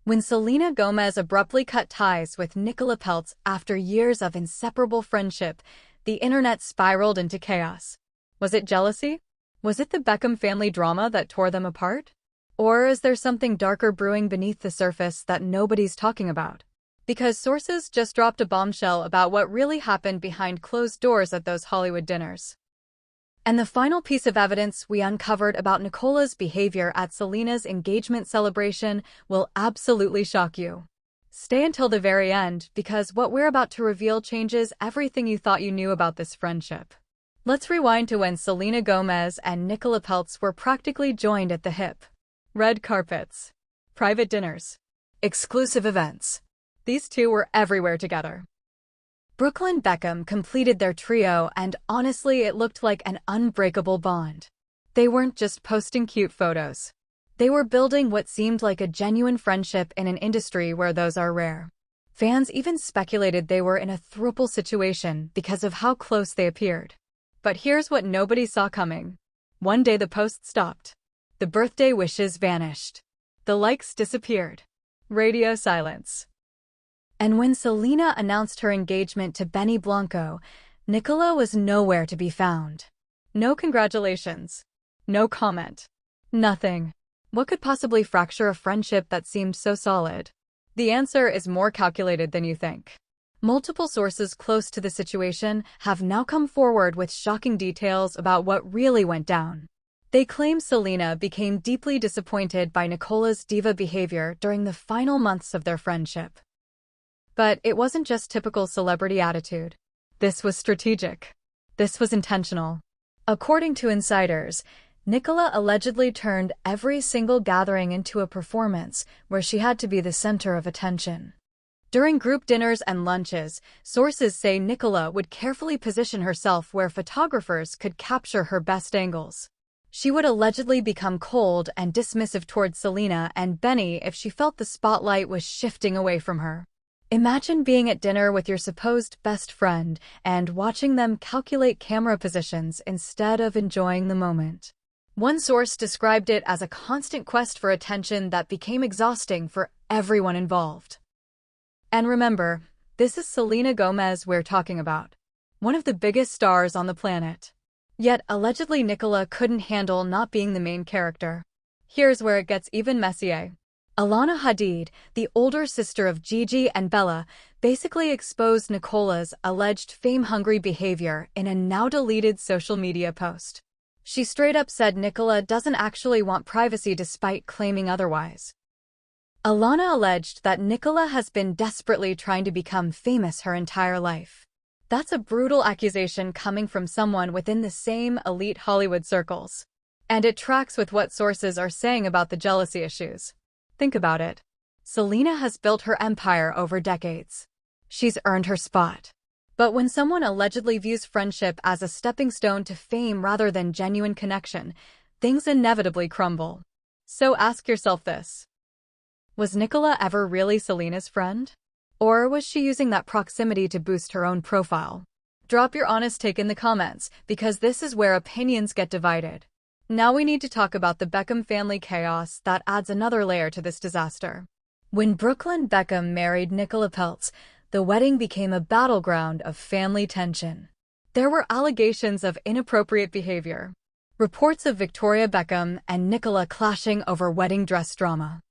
When Selena Gomez abruptly cut ties with Nicola Peltz after years of inseparable friendship, the internet spiraled into chaos. Was it jealousy? Was it the Beckham family drama that tore them apart? Or is there something darker brewing beneath the surface that nobody's talking about? Because sources just dropped a bombshell about what really happened behind closed doors at those Hollywood dinners. And the final piece of evidence we uncovered about Nicola's behavior at Selena's engagement celebration will absolutely shock you. Stay until the very end, because what we're about to reveal changes everything you thought you knew about this friendship. Let's rewind to when Selena Gomez and Nicola Peltz were practically joined at the hip. Red carpets, private dinners, exclusive events. These two were everywhere together. Brooklyn Beckham completed their trio, and honestly, it looked like an unbreakable bond. They weren't just posting cute photos. They were building what seemed like a genuine friendship in an industry where those are rare. Fans even speculated they were in a throuple situation because of how close they appeared. But here's what nobody saw coming. One day the posts stopped. The birthday wishes vanished. The likes disappeared. Radio silence. And when Selena announced her engagement to Benny Blanco, Nicola was nowhere to be found. No congratulations. No comment. Nothing. What could possibly fracture a friendship that seemed so solid? The answer is more calculated than you think. Multiple sources close to the situation have now come forward with shocking details about what really went down. They claim Selena became deeply disappointed by Nicola's diva behavior during the final months of their friendship. But it wasn't just typical celebrity attitude. This was strategic. This was intentional. According to insiders, Nicola allegedly turned every single gathering into a performance where she had to be the center of attention. During group dinners and lunches, sources say Nicola would carefully position herself where photographers could capture her best angles. She would allegedly become cold and dismissive towards Selena and Benny if she felt the spotlight was shifting away from her. Imagine being at dinner with your supposed best friend and watching them calculate camera positions instead of enjoying the moment. One source described it as a constant quest for attention that became exhausting for everyone involved. And remember, this is Selena Gomez we're talking about, one of the biggest stars on the planet. Yet, allegedly, Nicola couldn't handle not being the main character. Here's where it gets even messier. ALANA HADID, the older sister of Gigi and Bella, basically exposed Nicola's alleged fame-hungry behavior in a now-deleted social media post. She straight up said Nicola doesn't actually want privacy despite claiming otherwise. ALANA alleged that Nicola has been desperately trying to become famous her entire life. That's a brutal accusation coming from someone within the same elite Hollywood circles. And it tracks with what sources are saying about the jealousy issues. Think about it. Selena has built her empire over decades. She's earned her spot. But when someone allegedly views friendship as a stepping stone to fame rather than genuine connection, things inevitably crumble. So ask yourself this. Was Nicola ever really Selena's friend? Or was she using that proximity to boost her own profile? Drop your honest take in the comments, because this is where opinions get divided. Now we need to talk about the Beckham family chaos that adds another layer to this disaster. When Brooklyn Beckham married Nicola Peltz, the wedding became a battleground of family tension. There were allegations of inappropriate behavior, reports of Victoria Beckham and Nicola clashing over wedding dress drama.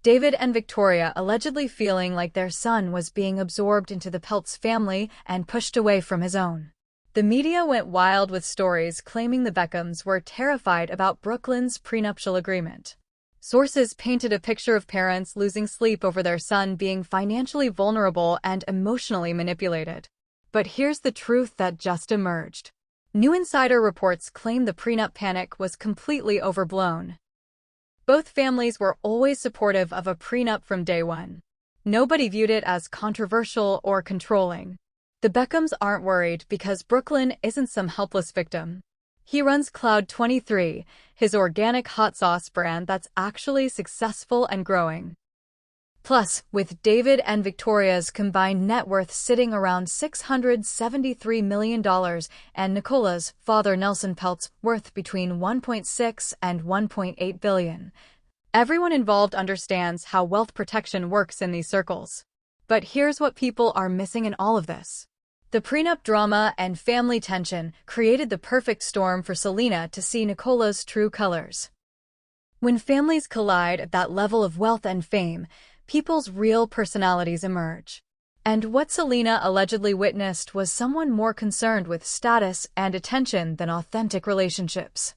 David and Victoria allegedly feeling like their son was being absorbed into the Peltz family and pushed away from his own. The media went wild with stories claiming the Beckhams were terrified about Brooklyn's prenuptial agreement. Sources painted a picture of parents losing sleep over their son being financially vulnerable and emotionally manipulated. But here's the truth that just emerged. New insider reports claim the prenup panic was completely overblown. Both families were always supportive of a prenup from day one. Nobody viewed it as controversial or controlling. The Beckhams aren't worried because Brooklyn isn't some helpless victim. He runs Cloud23, his organic hot sauce brand that's actually successful and growing. Plus, with David and Victoria's combined net worth sitting around $673 million and Nicola's father Nelson Peltz worth between $1.6 and $1.8 billion, Everyone involved understands how wealth protection works in these circles. But here's what people are missing in all of this. The prenup drama and family tension created the perfect storm for Selena to see Nicola's true colors. When families collide at that level of wealth and fame, people's real personalities emerge. And what Selena allegedly witnessed was someone more concerned with status and attention than authentic relationships.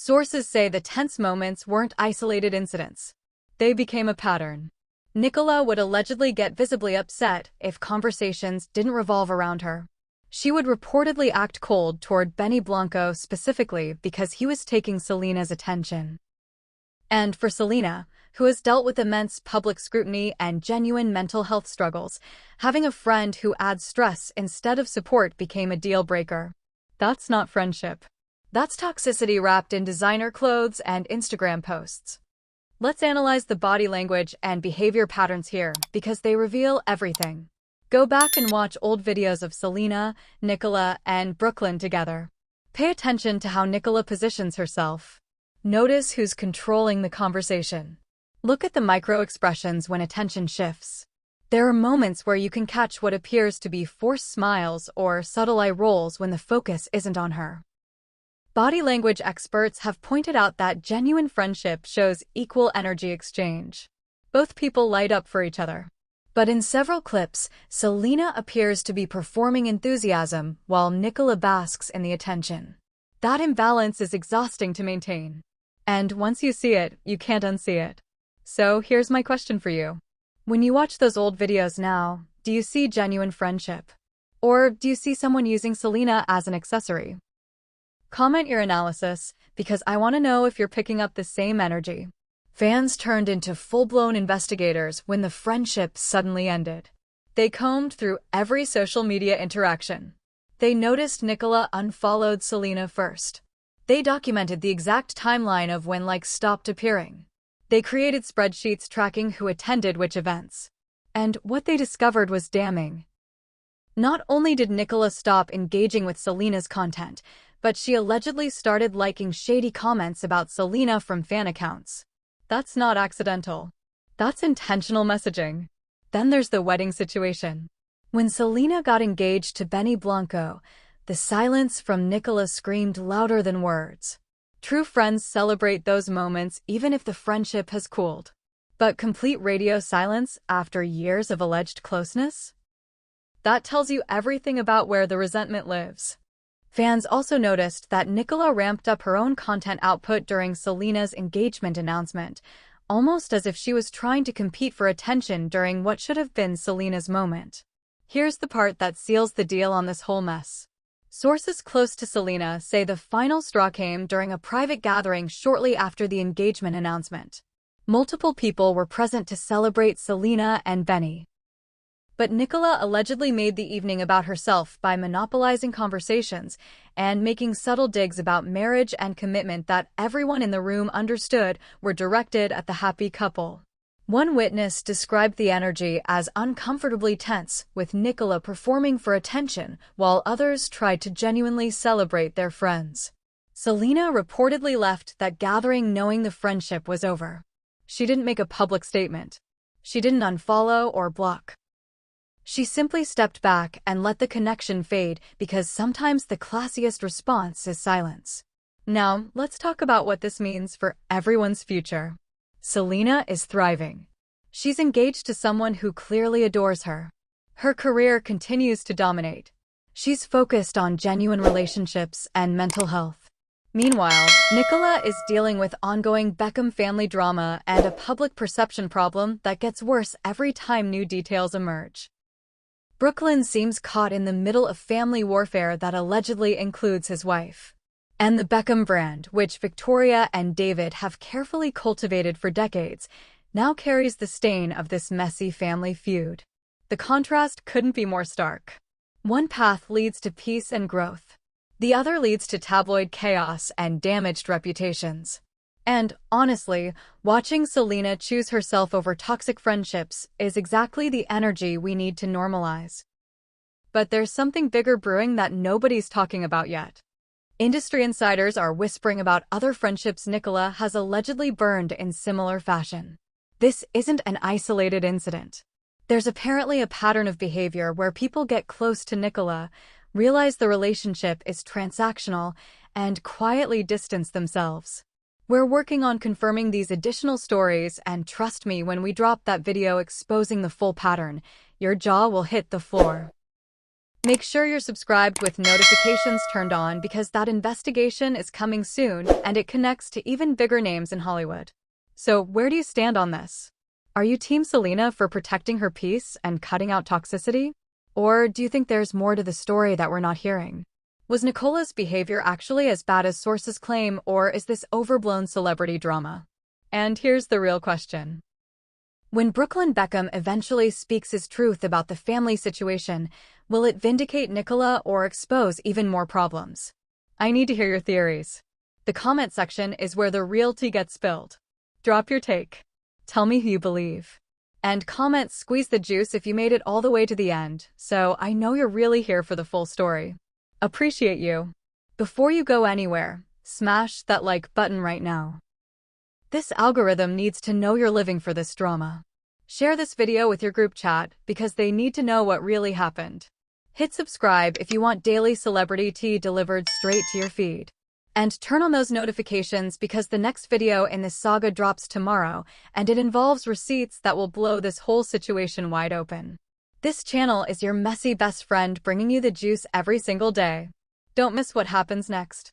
Sources say the tense moments weren't isolated incidents. They became a pattern. Nicola would allegedly get visibly upset if conversations didn't revolve around her. She would reportedly act cold toward Benny Blanco specifically because he was taking Selena's attention. And for Selena, who has dealt with immense public scrutiny and genuine mental health struggles, having a friend who adds stress instead of support became a deal breaker. That's not friendship. That's toxicity wrapped in designer clothes and Instagram posts. Let's analyze the body language and behavior patterns here because they reveal everything. Go back and watch old videos of Selena, Nicola, and Brooklyn together. Pay attention to how Nicola positions herself. Notice who's controlling the conversation. Look at the micro-expressions when attention shifts. There are moments where you can catch what appears to be forced smiles or subtle eye rolls when the focus isn't on her. Body language experts have pointed out that genuine friendship shows equal energy exchange. Both people light up for each other. But in several clips, Selena appears to be performing enthusiasm while Nicola basks in the attention. That imbalance is exhausting to maintain. And once you see it, you can't unsee it. So here's my question for you. When you watch those old videos now, do you see genuine friendship? Or do you see someone using Selena as an accessory? Comment your analysis, because I want to know if you're picking up the same energy. Fans turned into full-blown investigators when the friendship suddenly ended. They combed through every social media interaction. They noticed Nicola unfollowed Selena first. They documented the exact timeline of when likes stopped appearing. They created spreadsheets tracking who attended which events. And what they discovered was damning. Not only did Nicola stop engaging with Selena's content, but she allegedly started liking shady comments about Selena from fan accounts. That's not accidental. That's intentional messaging. Then there's the wedding situation. When Selena got engaged to Benny Blanco, the silence from Nicola screamed louder than words. True friends celebrate those moments even if the friendship has cooled. But complete radio silence after years of alleged closeness? That tells you everything about where the resentment lives. Fans also noticed that Nicola ramped up her own content output during Selena's engagement announcement, almost as if she was trying to compete for attention during what should have been Selena's moment. Here's the part that seals the deal on this whole mess. Sources close to Selena say the final straw came during a private gathering shortly after the engagement announcement. Multiple people were present to celebrate Selena and Benny. But Nicola allegedly made the evening about herself by monopolizing conversations and making subtle digs about marriage and commitment that everyone in the room understood were directed at the happy couple. One witness described the energy as uncomfortably tense, with Nicola performing for attention while others tried to genuinely celebrate their friends. Selena reportedly left that gathering knowing the friendship was over. She didn't make a public statement. She didn't unfollow or block. She simply stepped back and let the connection fade because sometimes the classiest response is silence. Now, let's talk about what this means for everyone's future. Selena is thriving. She's engaged to someone who clearly adores her. Her career continues to dominate. She's focused on genuine relationships and mental health. Meanwhile, Nicola is dealing with ongoing Beckham family drama and a public perception problem that gets worse every time new details emerge. Brooklyn seems caught in the middle of family warfare that allegedly includes his wife. And the Beckham brand, which Victoria and David have carefully cultivated for decades, now carries the stain of this messy family feud. The contrast couldn't be more stark. One path leads to peace and growth. The other leads to tabloid chaos and damaged reputations. And, honestly, watching Selena choose herself over toxic friendships is exactly the energy we need to normalize. But there's something bigger brewing that nobody's talking about yet. Industry insiders are whispering about other friendships Nicola has allegedly burned in similar fashion. This isn't an isolated incident. There's apparently a pattern of behavior where people get close to Nicola, realize the relationship is transactional, and quietly distance themselves. We're working on confirming these additional stories, and trust me, when we drop that video exposing the full pattern, your jaw will hit the floor. Make sure you're subscribed with notifications turned on because that investigation is coming soon and it connects to even bigger names in Hollywood. So, where do you stand on this? Are you Team Selena for protecting her peace and cutting out toxicity? Or do you think there's more to the story that we're not hearing? Was Nicola's behavior actually as bad as sources claim, or is this overblown celebrity drama? And here's the real question. When Brooklyn Beckham eventually speaks his truth about the family situation, will it vindicate Nicola or expose even more problems? I need to hear your theories. The comment section is where the real tea gets spilled. Drop your take. Tell me who you believe. And comment squeeze the juice if you made it all the way to the end, so I know you're really here for the full story. Appreciate you. Before you go anywhere, smash that like button right now. This algorithm needs to know you're living for this drama. Share this video with your group chat because they need to know what really happened. Hit subscribe if you want daily celebrity tea delivered straight to your feed. And turn on those notifications because the next video in this saga drops tomorrow, and it involves receipts that will blow this whole situation wide open. This channel is your messy best friend bringing you the juice every single day. Don't miss what happens next.